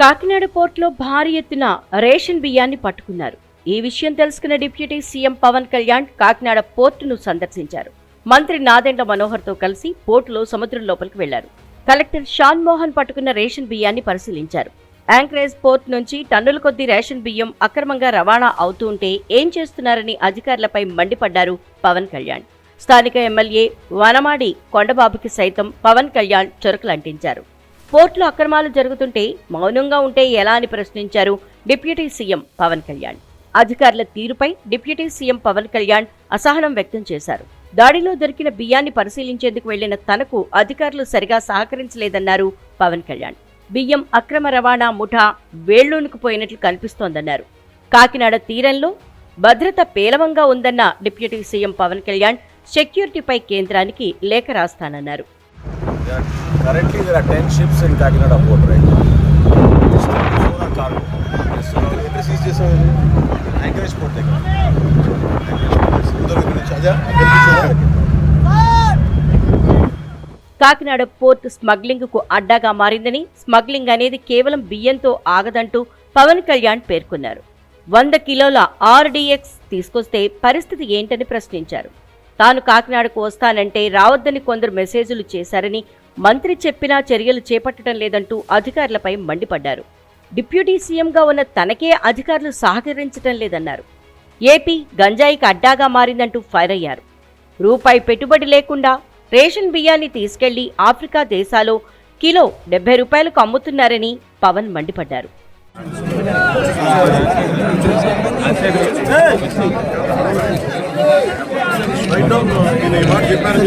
కాకినాడ పోర్టులో భారీ ఎత్తున రేషన్ బియ్యాన్ని పట్టుకున్నారు. ఈ విషయం తెలుసుకున్న డిప్యూటీ సీఎం పవన్ కళ్యాణ్ కాకినాడ పోర్టును సందర్శించారు. మంత్రి నాదెండ్ల మనోహర్తో కలిసి పోర్టులో సముద్రం లోపలికి వెళ్లారు. కలెక్టర్ షాన్ మోహన్ పట్టుకున్న రేషన్ బియ్యాన్ని పరిశీలించారు. యాంకరేజ్ పోర్ట్ నుంచి టన్నుల కొద్దీ రేషన్ బియ్యం అక్రమంగా రవాణా అవుతూ ఉంటే ఏం చేస్తున్నారని అధికారులపై మండిపడ్డారు పవన్ కళ్యాణ్. స్థానిక ఎమ్మెల్యే వనమాడి కొండబాబుకి సైతం పవన్ కళ్యాణ్ చురకలంటించారు. పోర్టులో అక్రమాలు జరుగుతుంటే మౌనంగా ఉంటే ఎలా అని ప్రశ్నించారు డిప్యూటీ సీఎం పవన్ కళ్యాణ్. అధికారుల తీరుపై డిప్యూటీ సీఎం పవన్ కళ్యాణ్ అసహనం వ్యక్తం చేశారు. దాడిలో దొరికిన బియ్యాన్ని పరిశీలించేందుకు వెళ్లిన తనకు అధికారులు సరిగా సహకరించలేదన్నారు పవన్ కళ్యాణ్. బియ్యం అక్రమ రవాణా ముఠా వేళ్లూనుకుపోయినట్లు కనిపిస్తోందన్నారు. కాకినాడ తీరంలో భద్రత పేలవంగా ఉందన్న డిప్యూటీ సీఎం పవన్ కళ్యాణ్ సెక్యూరిటీపై కేంద్రానికి లేఖ రాస్తానన్నారు. Currently there are 10 ships in Kakinada port right now. Address is just Anchorage port దగ్గర. కాకినాడ పోర్ట్ స్మగ్లింగ్ కు అడ్డాగా మారిందని, స్మగ్లింగ్ అనేది కేవలం బియ్యంతో ఆగదంటూ పవన్ కళ్యాణ్ పేర్కొన్నారు. 100 కిలోల RDX తీసుకొస్తే పరిస్థితి ఏంటని ప్రశ్నించారు. తాను కాకినాడకు వస్తానంటే రావద్దని కొందరు మెసేజ్లు చేశారని, మంత్రి చెప్పినా చర్యలు చేపట్టడం లేదంటూ అధికారులపై మండిపడ్డారు. డిప్యూటీ సీఎంగా ఉన్న తనకే అధికారులు సహకరించడం లేదన్నారు. ఏపీ గంజాయికి అడ్డాగా మారిందంటూ ఫైర్ అయ్యారు. రూపాయి పెట్టుబడి లేకుండా రేషన్ బియ్యాన్ని తీసుకెళ్లి ఆఫ్రికా దేశాల్లో కిలో 70 రూపాయలకు అమ్ముతున్నారని పవన్ మండిపడ్డారు. చెప్తారు